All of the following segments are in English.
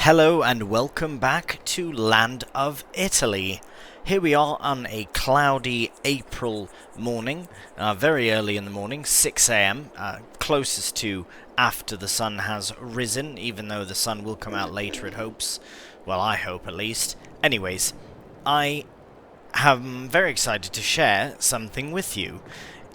Hello and welcome back to Land of Italy. Here we are on a cloudy April morning, very early in the morning, 6 AM, closest to after the sun has risen, even though the sun will come out later, it hopes. Well, I hope at least. Anyways, I am very excited to share something with you.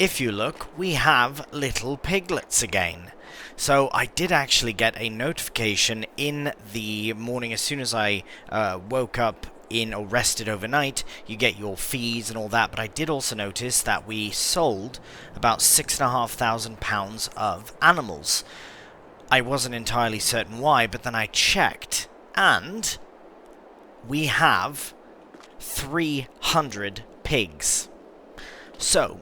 If you look, we have little piglets again. So I did actually get a notification in the morning as soon as I woke up or rested overnight. You get your fees and all that, but I did also notice that we sold about £6,500 of animals. I wasn't entirely certain why, but then I checked, and we have 300 pigs. So,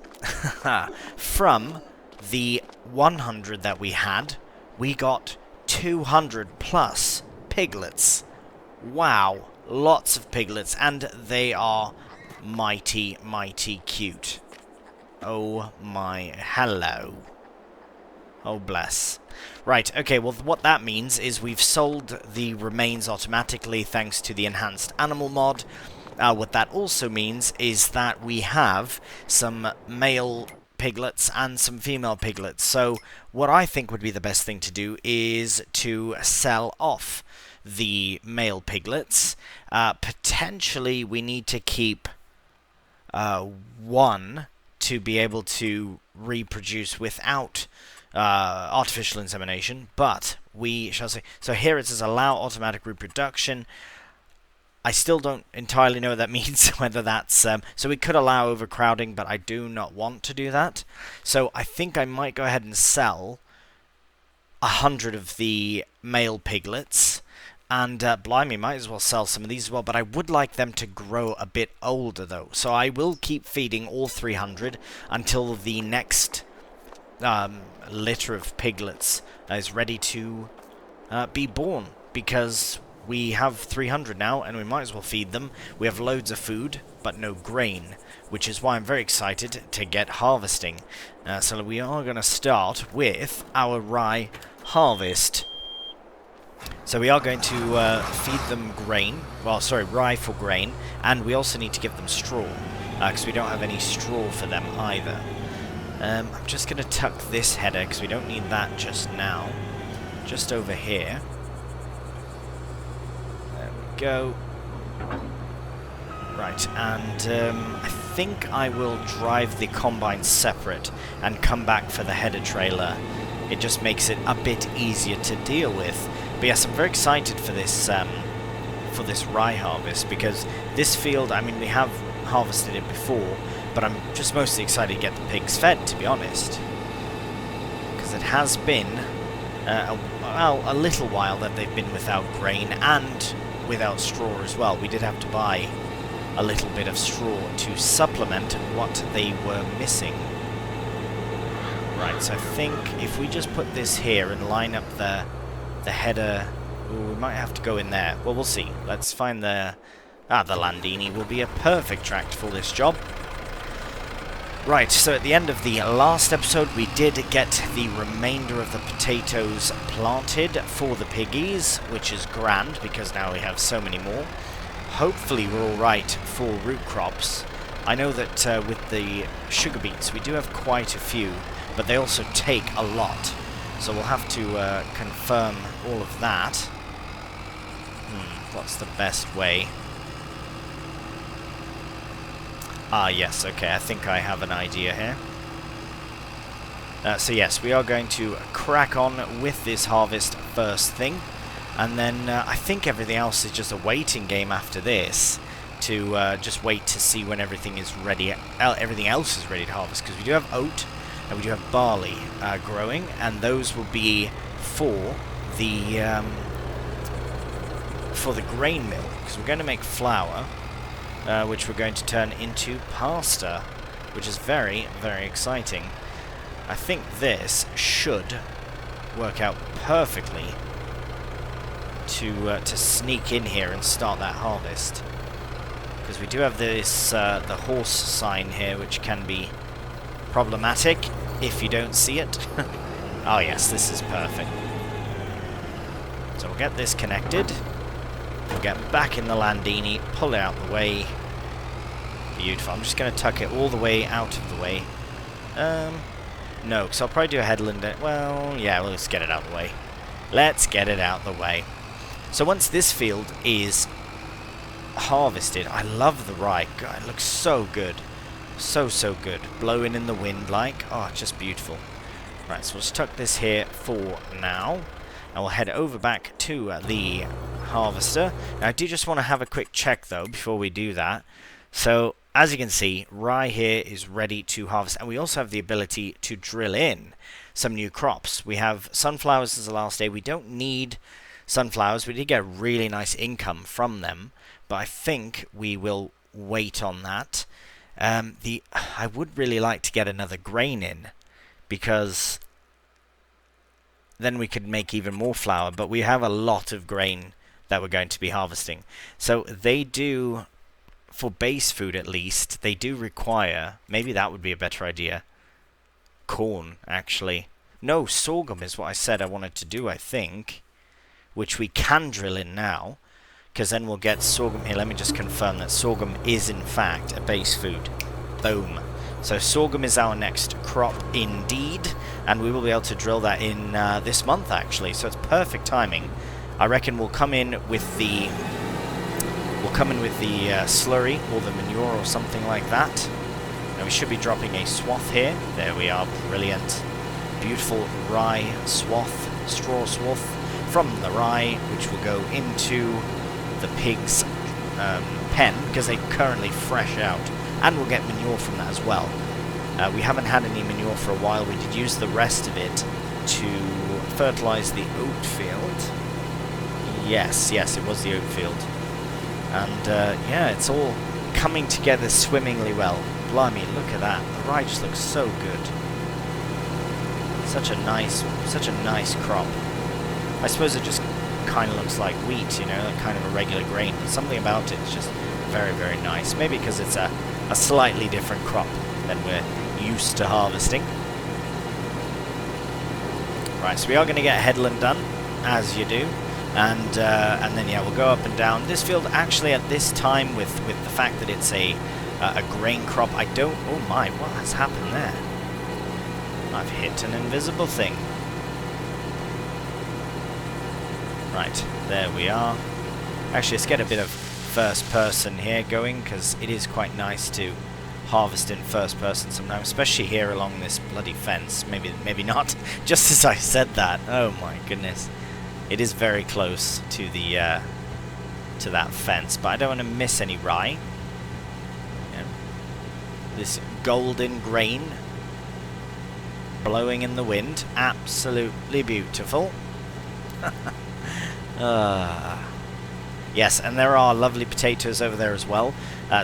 from the 100 that we had, we got 200 plus piglets. Wow, lots of piglets, and they are mighty, mighty cute. Oh my, hello. Oh bless. Right, okay, well what that means is we've sold the remains automatically thanks to the enhanced animal mod. What that also means is that we have some male piglets and some female piglets. So what I think would be the best thing to do is to sell off the male piglets. Potentially we need to keep one to be able to reproduce without artificial insemination, but we shall see. So here it says allow automatic reproduction. I still don't entirely know what that means, whether that's... so we could allow overcrowding, but I do not want to do that. So I think I might go ahead and sell 100 of the male piglets. And blimey, might as well sell some of these as well. But I would like them to grow a bit older, though. So I will keep feeding all 300 until the next litter of piglets is ready to be born. Because we have 300 now, and we might as well feed them. We have loads of food, but no grain, which is why I'm very excited to get harvesting. So we are going to start with our rye harvest. So we are going to feed them grain, rye for grain, and we also need to give them straw, because we don't have any straw for them either. I'm just going to tuck this header, because we don't need that just now. Just over here. Go. Right, and I think I will drive the combine separate and come back for the header trailer. It just makes it a bit easier to deal with. But yes, I'm very excited for this rye harvest, because this field, I mean, we have harvested it before, but I'm just mostly excited to get the pigs fed, to be honest. Because it has been a little while that they've been without grain and without straw as well. We did have to buy a little bit of straw to supplement what they were missing. Right, so I think if we just put this here and line up the header... Ooh, we might have to go in there. Well, we'll see. Let's find the Landini will be a perfect tractor for this job. Right, so at the end of the last episode, we did get the remainder of the potatoes planted for the piggies, which is grand, because now we have so many more. Hopefully we're alright for root crops. I know that with the sugar beets, we do have quite a few, but they also take a lot. So we'll have to confirm all of that. What's the best way? Ah, yes, okay, I think I have an idea here. So yes, we are going to crack on with this harvest first thing, and then I think everything else is just a waiting game after this, to just wait to see when everything is ready. Everything else is ready to harvest, because we do have oat, and we do have barley growing, and those will be for the grain mill, because we're going to make flour. Which we're going to turn into pasta, which is very, very exciting. I think this should work out perfectly to sneak in here and start that harvest. Because we do have this the horse sign here, which can be problematic if you don't see it. Oh yes, this is perfect. So we'll get this connected. We'll get back in the Landini, pull it out the way. Beautiful. I'm just going to tuck it all the way out of the way. No, because I'll probably do a headland. Well, yeah, let's get it out of the way. Let's get it out the way. So once this field is harvested, I love the rye. God, it looks so good. So good. Blowing in the wind like, oh, just beautiful. Right, so we'll just tuck this here for now. And we'll head over back to the harvester. Now, I do just want to have a quick check, though, before we do that. So, as you can see, rye here is ready to harvest. And we also have the ability to drill in some new crops. We have sunflowers as the last day. We don't need sunflowers. We did get a really nice income from them. But I think we will wait on that. I would really like to get another grain in, because then we could make even more flour, but we have a lot of grain that we're going to be harvesting. So they do, for base food at least, they do require, maybe that would be a better idea, corn, actually. No, sorghum is what I said I wanted to do, I think, which we can drill in now, because then we'll get sorghum here. Let me just confirm that sorghum is in fact a base food. Boom. So sorghum is our next crop indeed, and we will be able to drill that in this month actually. So it's perfect timing. I reckon we'll come in with the slurry or the manure or something like that. And we should be dropping a swath here. There we are, brilliant. Beautiful rye swath, straw swath from the rye, which will go into the pigs' pen, because they're currently fresh out, and we'll get manure from that as well. We haven't had any manure for a while. We did use the rest of it to fertilize the oat field. Yes, it was the oat field. And yeah, it's all coming together swimmingly well. Blimey, look at that. The rye just looks so good. Such a nice crop. I suppose it just kind of looks like wheat, you know, like kind of a regular grain, but something about it is just very, very nice. Maybe because it's a slightly different crop than we're used to harvesting. Right, so we are going to get headland done, as you do, and then yeah, we'll go up and down. This field actually at this time, with the fact that it's a grain crop, I don't. Oh my, what has happened there? I've hit an invisible thing. Right, there we are. Actually, let's get a bit of first person here going, because it is quite nice to harvest in first person sometimes, especially here along this bloody fence. Maybe not. Just as I said that. Oh my goodness. It is very close to the to that fence, but I don't want to miss any rye. Yeah. This golden grain blowing in the wind. Absolutely beautiful. Yes, and there are lovely potatoes over there as well.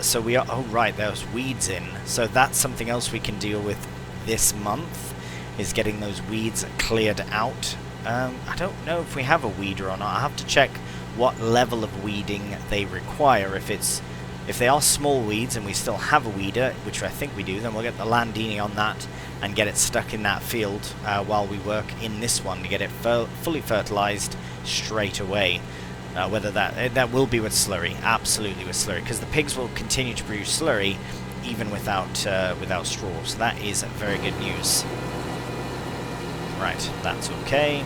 So we are... Oh, right, there's weeds in. So that's something else we can deal with this month, is getting those weeds cleared out. I don't know if we have a weeder or not. I'll have to check what level of weeding they require. If they are small weeds and we still have a weeder, which I think we do, then we'll get the Landini on that and get it stuck in that field while we work in this one to get it fully fertilized straight away. Whether that will be with slurry, absolutely with slurry, because the pigs will continue to produce slurry even without straw. So that is very good news. Right, that's okay.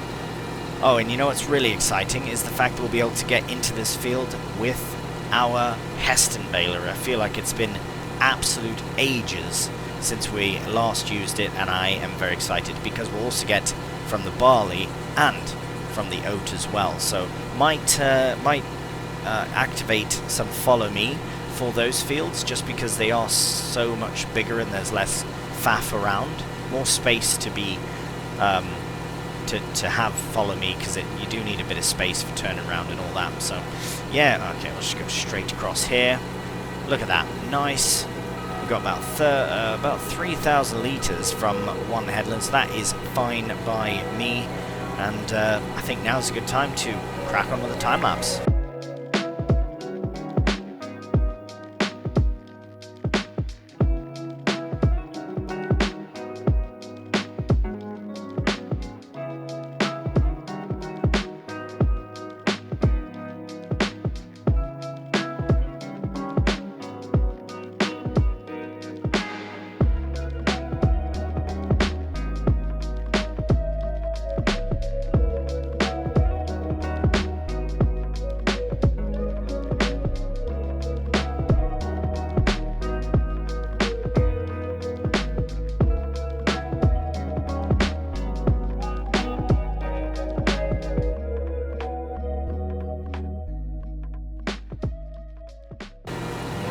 Oh, and you know what's really exciting is the fact that we'll be able to get into this field with our Heston baler. I feel like it's been absolute ages since we last used it, and I am very excited because we'll also get from the barley and from the oat as well. So might activate some follow me for those fields, just because they are so much bigger and there's less faff around, more space to be to have follow me, because you do need a bit of space for turning around and all that. So yeah, okay, let's just go straight across here. Look at that, nice. We've got about 3,000 litres from one headland, so that is fine by me. And I think now's a good time to crack on with the time lapse.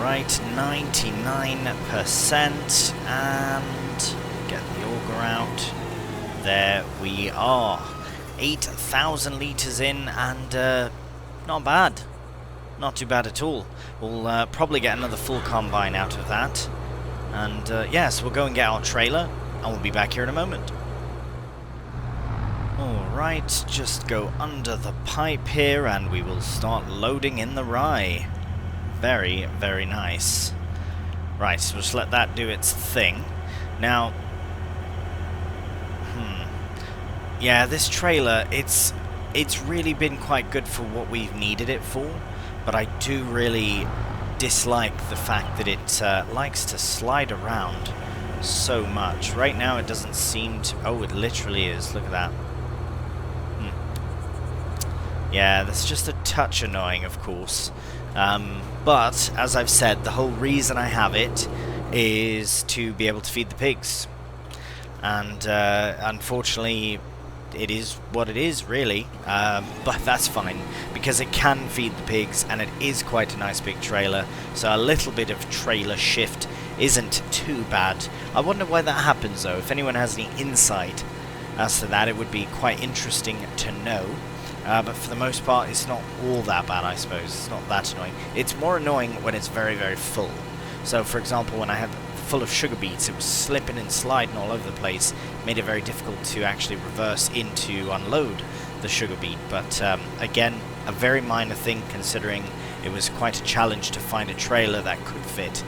Right, 99%, and get the auger out. There we are. 8,000 litres in, and not bad. Not too bad at all. We'll probably get another full combine out of that. And yes, we'll go and get our trailer, and we'll be back here in a moment. Alright, just go under the pipe here, and we will start loading in the rye. Very, very nice. Right, so we'll just let that do its thing. Now, yeah, this trailer, it's really been quite good for what we've needed it for, but I do really dislike the fact that it likes to slide around so much. Right now it doesn't seem to... Oh, it literally is. Look at that. Yeah, that's just a touch annoying, of course. But, as I've said, the whole reason I have it is to be able to feed the pigs. And unfortunately, it is what it is, really. But that's fine, because it can feed the pigs, and it is quite a nice big trailer. So a little bit of trailer shift isn't too bad. I wonder why that happens, though. If anyone has any insight as to that, it would be quite interesting to know. But for the most part, it's not all that bad, I suppose. It's not that annoying. It's more annoying when it's very, very full. So, for example, when I had full of sugar beets, it was slipping and sliding all over the place. It made it very difficult to actually reverse in to unload the sugar beet. But, again, a very minor thing, considering it was quite a challenge to find a trailer that could fit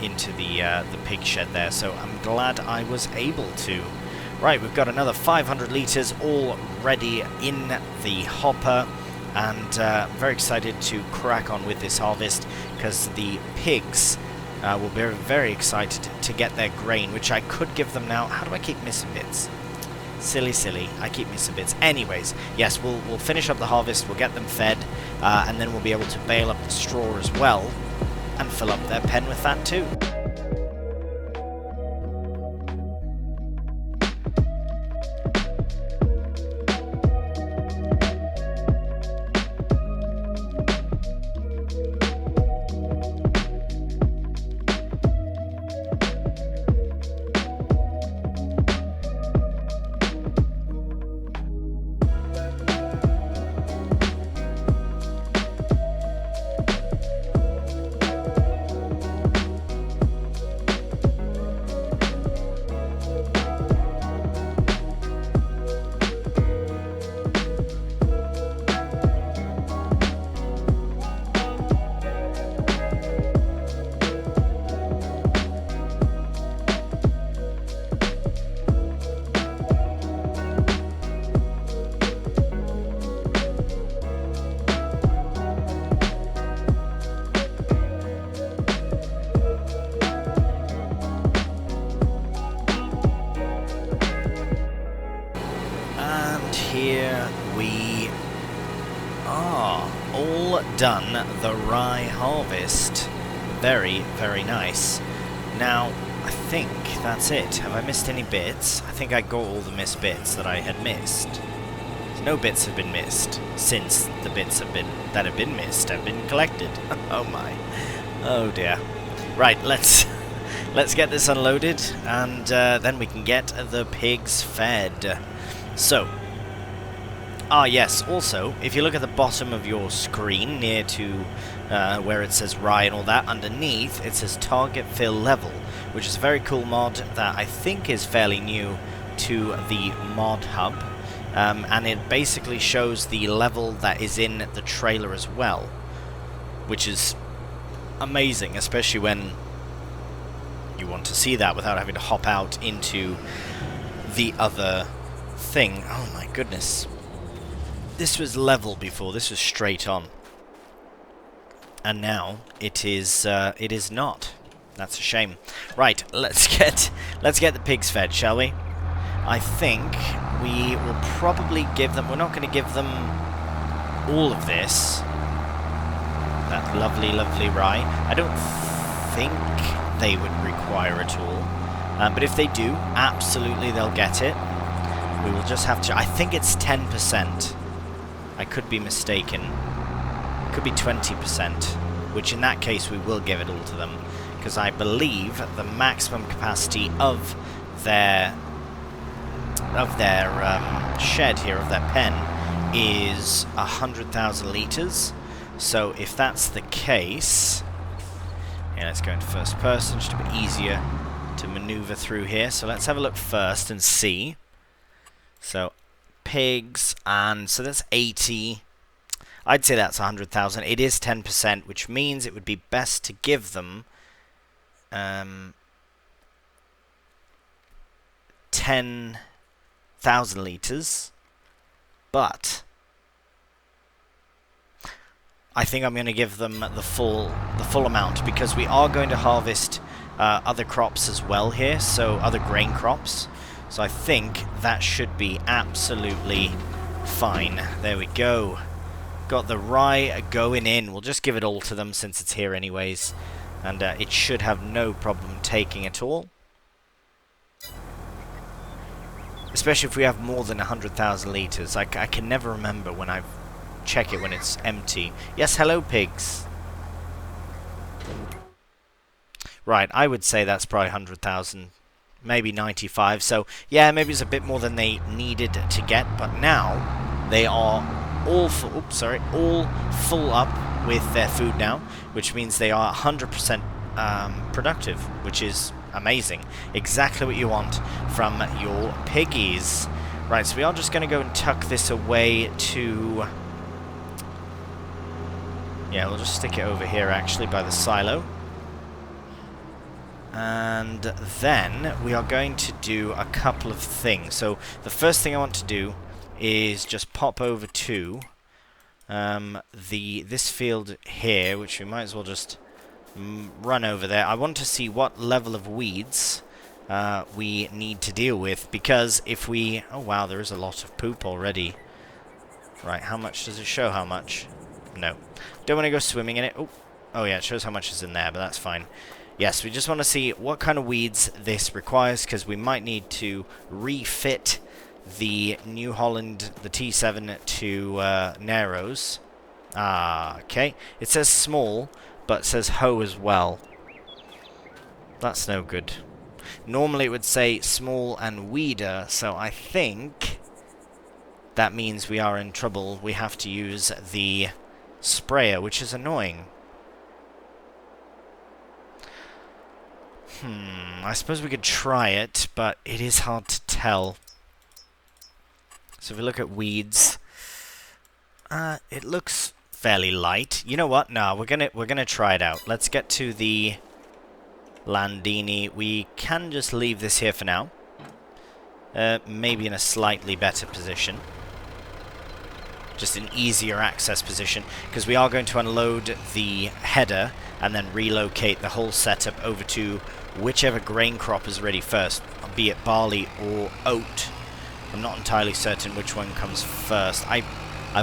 into the pig shed there. So I'm glad I was able to. Right, we've got another 500 litres all ready in the hopper, and very excited to crack on with this harvest, because the pigs will be very excited to get their grain, which I could give them now. How do I keep missing bits? Silly, I keep missing bits. Anyways, yes, we'll finish up the harvest, we'll get them fed, and then we'll be able to bale up the straw as well, and fill up their pen with that too. Here we are, all done, the rye harvest. Very, very nice. Now, I think that's it. Have I missed any bits? I think I got all the missed bits that I had missed. No bits have been missed, since the bits that have been missed have been collected. Oh my. Oh dear. Right, let's get this unloaded, and then we can get the pigs fed. So, yes, also, if you look at the bottom of your screen, near to where it says RYE and all that, underneath it says target fill level, which is a very cool mod that I think is fairly new to the mod hub, and it basically shows the level that is in the trailer as well, which is amazing, especially when you want to see that without having to hop out into the other thing. Oh my goodness. This was level before, this was straight on. And now it is not. That's a shame. Right, let's get the pigs fed, shall we? I think we will probably give them, we're not going to give them all of this. That lovely, lovely rye. I don't think they would require it all. But if they do, absolutely they'll get it. We will just have to, I think it's 10%. I could be mistaken. It could be 20%. which in that case we will give it all to them, because I believe the maximum capacity of their shed here, of their pen, is 100,000 litres. So if that's the case, yeah, let's go into first person, just a bit easier to maneuver through here. So let's have a look first and see. So pigs, and so that's 80. I'd say that's 100,000. It is 10%, which means it would be best to give them 10,000 litres, but I think I'm going to give them the full amount, because we are going to harvest other crops as well here, so other grain crops. So I think that should be absolutely fine. There we go. Got the rye going in. We'll just give it all to them since it's here anyways, and it should have no problem taking it all. Especially if we have more than 100,000 litres. I can never remember when I check it when it's empty. Yes, hello pigs. Right, I would say that's probably 100,000. Maybe 95. So, yeah, maybe it's a bit more than they needed to get. But now, they are all full up with their food now. Which means they are 100% productive. Which is amazing. Exactly what you want from your piggies. Right, so we are just going to go and tuck this away to... Yeah, we'll just stick it over here, actually, by the silo. And then we are going to do a couple of things. So the first thing I want to do is just pop over to this field here, which we might as well just run over there. I want to see what level of weeds we need to deal with, because if we... Oh wow, there is a lot of poop already. Right, how much does it show? How much? No. Don't want to go swimming in it. Oh yeah, it shows how much is in there, but that's fine. Yes, we just want to see what kind of weeds this requires, because we might need to refit the New Holland, the T7, to Narrows. Okay. It says small, but it says hoe as well. That's no good. Normally it would say small and weeder, so I think that means we are in trouble. We have to use the sprayer, which is annoying. I suppose we could try it, but it is hard to tell. So if we look at weeds, it looks fairly light. You know what? No, we're gonna try it out. Let's get to the Landini. We can just leave this here for now. Maybe in a slightly better position. Just an easier access position, because we are going to unload the header and then relocate the whole setup over to whichever grain crop is ready first, be it barley or oat. I'm not entirely certain which one comes first. I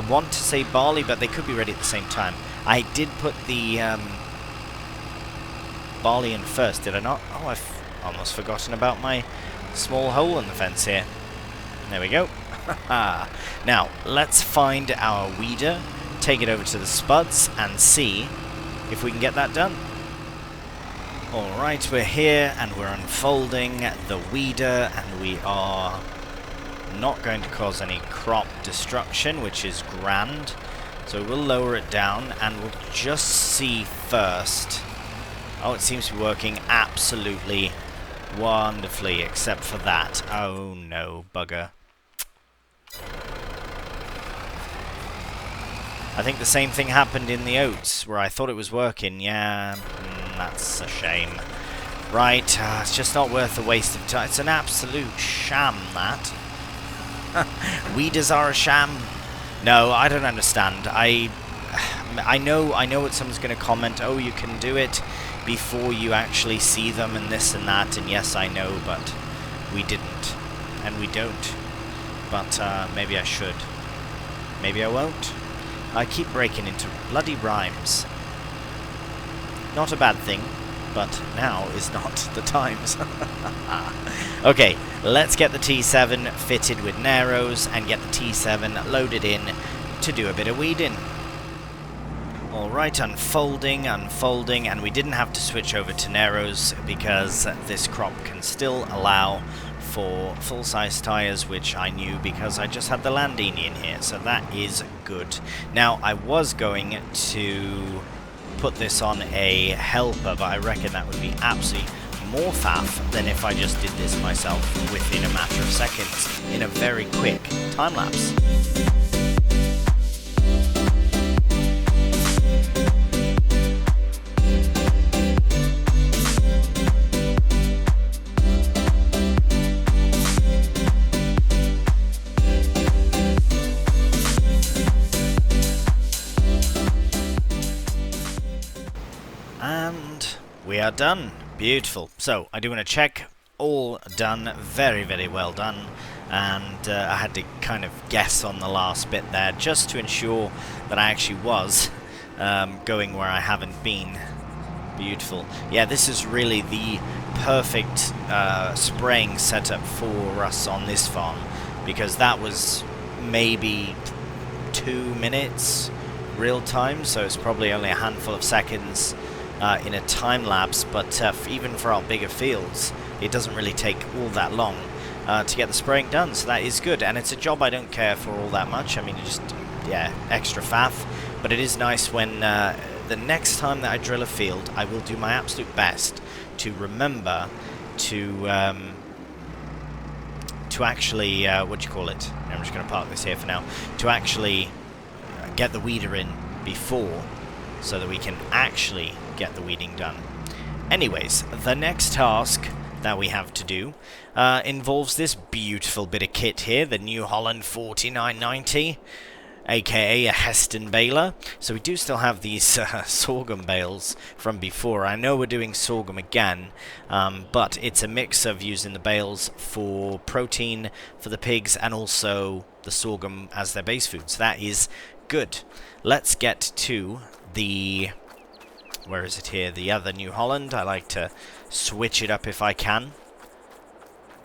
want to say barley, but they could be ready at the same time. I did put the barley in first, did I not? Oh, I've almost forgotten about my small hole in the fence here. There we go. Now, let's find our weeder, take it over to the spuds, and see if we can get that done. Alright, we're here, and we're unfolding the weeder, and we are not going to cause any crop destruction, which is grand. So we'll lower it down, and we'll just see first. Oh, it seems to be working absolutely wonderfully, except for that. Oh no, bugger. I think the same thing happened in the oats, where I thought it was working. Yeah, that's a shame. Right, it's just not worth the waste of time. It's an absolute sham, that. Weeders are a sham. No, I don't understand. I know what someone's going to comment. Oh, you can do it before you actually see them and this and that. And yes, I know, but we didn't. And we don't. But maybe I should. Maybe I won't. I keep breaking into bloody rhymes. Not a bad thing, but now is not the times. Okay, let's get the T7 fitted with Narrows and get the T7 loaded in to do a bit of weeding. Alright, unfolding, and we didn't have to switch over to Narrows because this crop can still allow for full-size tyres, which I knew because I just had the Landini in here, so that is good. Now, I was going to put this on a helper, but I reckon that would be absolutely more faff than if I just did this myself within a matter of seconds in a very quick time-lapse. And we are done. Beautiful. So I do want to check. All done. Very, very well done. And I had to kind of guess on the last bit there just to ensure that I actually was going where I haven't been. Beautiful. Yeah, this is really the perfect spraying setup for us on this farm, because that was maybe 2 minutes real time, so it's probably only a handful of seconds in a time lapse, but even for our bigger fields it doesn't really take all that long to get the spraying done, so that is good. And it's a job I don't care for all that much. I mean, just, yeah, extra faff, but it is nice when the next time that I drill a field, I will do my absolute best to remember to actually, what do you call it? I'm just going to park this here for now. To actually get the weeder in before, so that we can actually get the weeding done. Anyways, the next task that we have to do involves this beautiful bit of kit here, the New Holland 4990, aka a Heston baler. So we do still have these sorghum bales from before. I know we're doing sorghum again, but it's a mix of using the bales for protein for the pigs and also the sorghum as their base food. So that is good. Let's get to the, where is it here? The other New Holland. I like to switch it up if I can.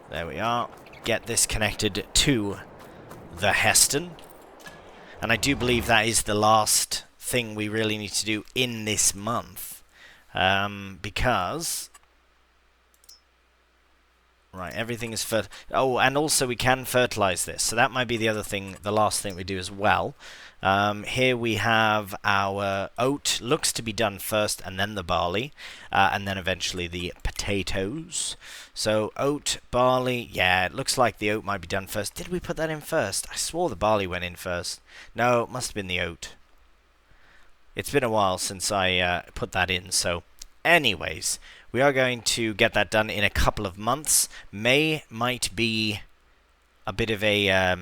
There we are. Get this connected to the Heston. And I do believe that is the last thing we really need to do in this month. Because... Right, everything is oh, and also we can fertilize this. So that might be the other thing, the last thing we do as well. Here we have our oat. Looks to be done first, and then the barley, and then eventually the potatoes. So oat, barley, yeah, it looks like the oat might be done first. Did we put that in first? I swore the barley went in first. No, it must have been the oat. It's been a while since I put that in, so anyways, we are going to get that done in a couple of months. May might be a bit of a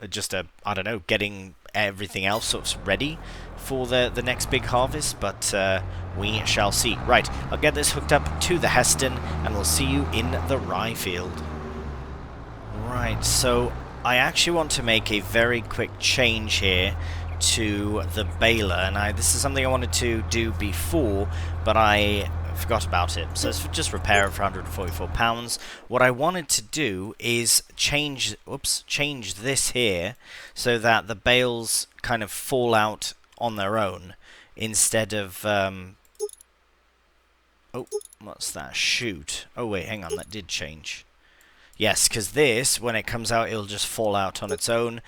just a, I don't know, getting everything else sort of ready for the next big harvest, but we shall see. Right, I'll get this hooked up to the Heston, and we'll see you in the rye field. Right, so I actually want to make a very quick change here to the baler, and this is something I wanted to do before, but I forgot about it. So it's just repair it for £144. What I wanted to do is change this here so that the bales kind of fall out on their own instead of oh, what's that? Shoot. Oh wait, hang on, that did change. Yes, because this, when it comes out, it'll just fall out on its own.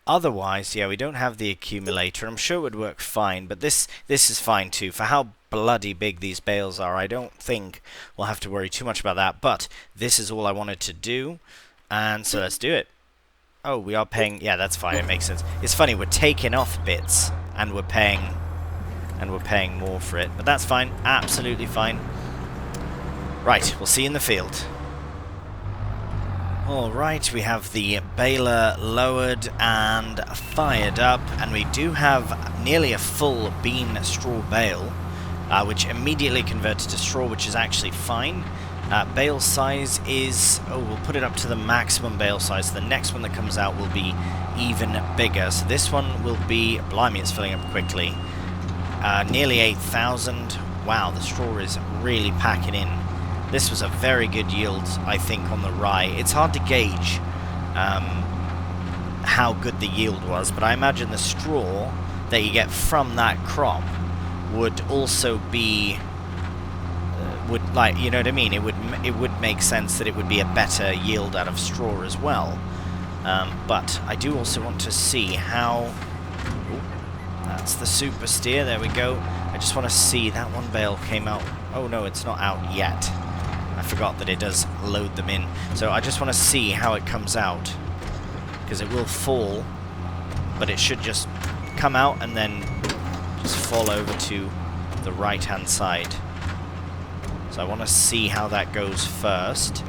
Otherwise, yeah, we don't have the accumulator. I'm sure it would work fine, but this is fine too. For how bloody big these bales are, I don't think we'll have to worry too much about that. But this is all I wanted to do, and so let's do it. Oh, we are paying... Yeah, that's fine. It makes sense. It's funny, we're taking off bits, and we're paying more for it. But that's fine. Absolutely fine. Right, we'll see you in the field. Alright, we have the baler lowered and fired up, and we do have nearly a full bean straw bale, which immediately converted to straw, which is actually fine. Bale size is... Oh, we'll put it up to the maximum bale size. The next one that comes out will be even bigger. So this one will be... Blimey, it's filling up quickly. Nearly 8,000. Wow, the straw is really packing in. This was a very good yield, I think, on the rye. It's hard to gauge how good the yield was, but I imagine the straw that you get from that crop would also be would, like, you know what I mean, it would make sense that it would be a better yield out of straw as well. But I do also want to see how... Ooh, that's the super steer, there we go. I just want to see, that one bale came out. Oh no, it's not out yet. I forgot that it does load them in. So I just want to see how it comes out, because it will fall, but it should just come out and then just fall over to the right hand side. So I want to see how that goes first.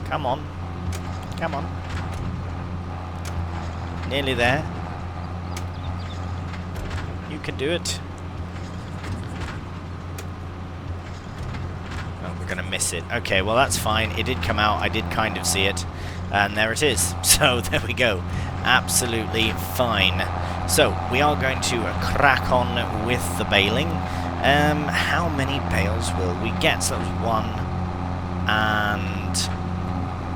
Come on. Come on. Nearly there. You can do it. Oh, we're going to miss it. Okay, well that's fine. It did come out. I did kind of see it. And there it is. So there we go. Absolutely fine. So we are going to crack on with the baling. How many bales will we get? So that was one. And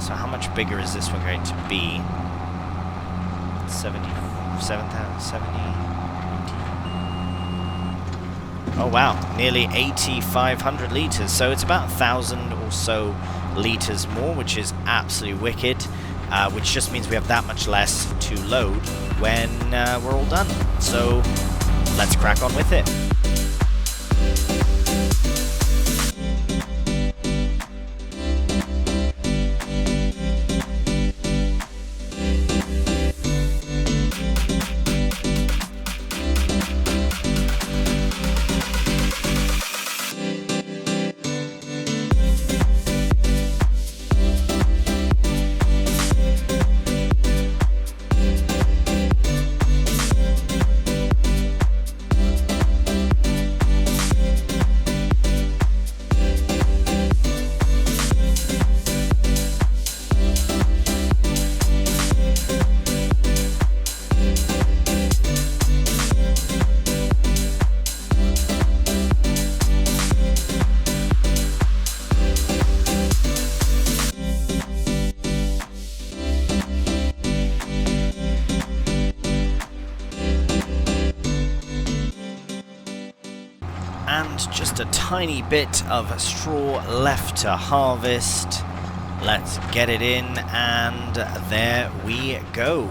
so how much bigger is this one going to be? 77,000, 70, 80. Oh wow, nearly 8,500 litres. So it's about 1,000 or so litres more, which is absolutely wicked. Which just means we have that much less to load when we're all done. So let's crack on with it. Just a tiny bit of straw left to harvest. Let's get it in, and there we go.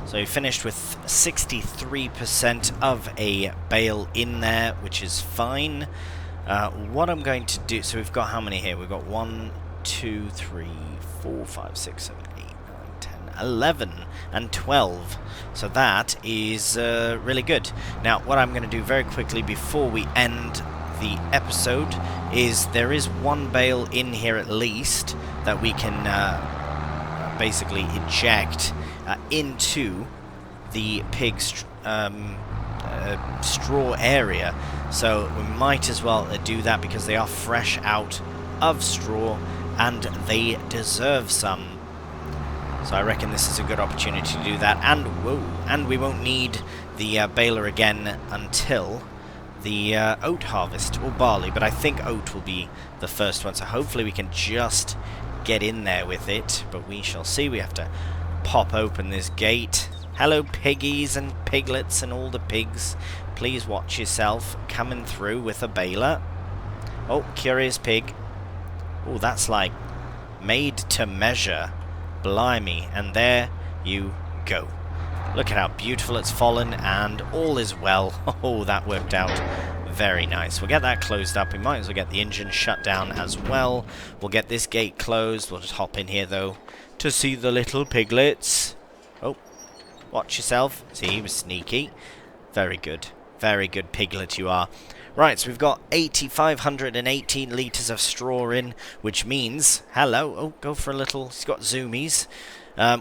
So we finished with 63% of a bale in there, which is fine. What I'm going to do, so we've got how many here? We've got 1, 2, 3, 4, 5, 6, 7, 8, 9, 10, 11, and 12. So that is really good. Now, what I'm going to do very quickly before we end the episode is there is one bale in here at least that we can basically eject into the pig straw area. So we might as well do that because they are fresh out of straw and they deserve some. So I reckon this is a good opportunity to do that. And whoa, and we won't need the baler again until the oat harvest, or barley, but I think oat will be the first one, so hopefully we can just get in there with it, but we shall see. We have to pop open this gate. Hello piggies and piglets and all the pigs, please watch yourself coming through with a baler. Oh, curious pig. Oh, that's like made to measure. Blimey, and there you go. Look at how beautiful it's fallen, and all is well. Oh, that worked out very nice. We'll get that closed up. We might as well get the engine shut down as well. We'll get this gate closed. We'll just hop in here, though, to see the little piglets. Oh, watch yourself. See, he was sneaky. Very good. Very good piglet you are. Right, so we've got 8,518 litres of straw in, which means... Hello. Oh, go for a little... He's got zoomies.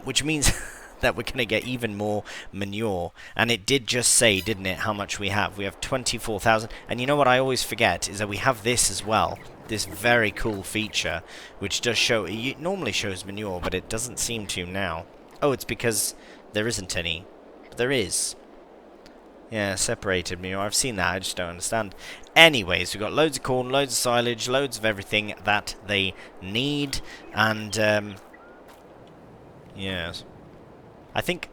Which means... that we're going to get even more manure. And it did just say, didn't it, how much we have. We have 24,000. And you know what I always forget is that we have this as well. This very cool feature, which does show... It normally shows manure, but it doesn't seem to now. Oh, it's because there isn't any. But there is. Yeah, separated manure. I've seen that. I just don't understand. Anyways, we've got loads of corn, loads of silage, loads of everything that they need. And, yes... I think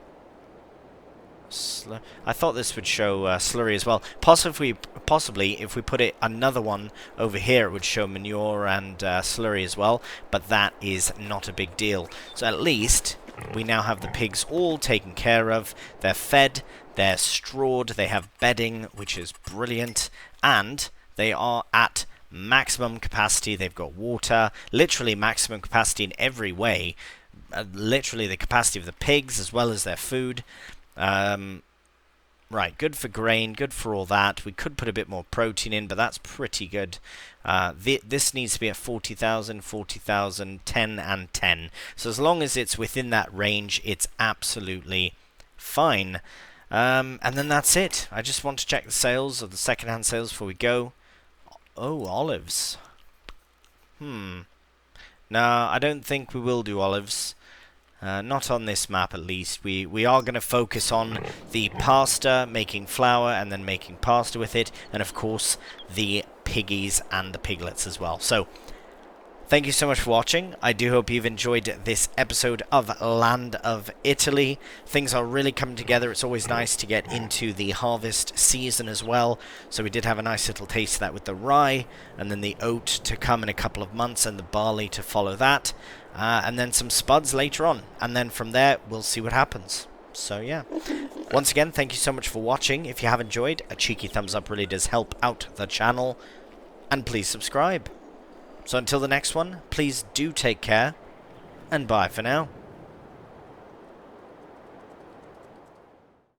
I thought this would show slurry as well. Possibly, if we put it another one over here, it would show manure and slurry as well. But that is not a big deal. So at least we now have the pigs all taken care of. They're fed, they're strawed, they have bedding, which is brilliant, and they are at maximum capacity. They've got water, literally maximum capacity in every way. Literally the capacity of the pigs as well as their food. Right, good for grain, good for all that. We could put a bit more protein in, but that's pretty good. This needs to be at 40,000, 40,000, 10 and 10. So as long as it's within that range, it's absolutely fine. And then that's it. I just want to check the sales, or the second-hand sales, before we go. Oh, olives. No, I don't think we will do olives. Not on this map, at least. We are going to focus on the pasta, making flour, and then making pasta with it. And, of course, the piggies and the piglets as well. So, thank you so much for watching. I do hope you've enjoyed this episode of Land of Italy. Things are really coming together. It's always nice to get into the harvest season as well. So we did have a nice little taste of that with the rye, and then the oat to come in a couple of months, and the barley to follow that. And then some spuds later on. And then from there, we'll see what happens. So, yeah. Once again, thank you so much for watching. If you have enjoyed, a cheeky thumbs up really does help out the channel. And please subscribe. So until the next one, please do take care. And bye for now.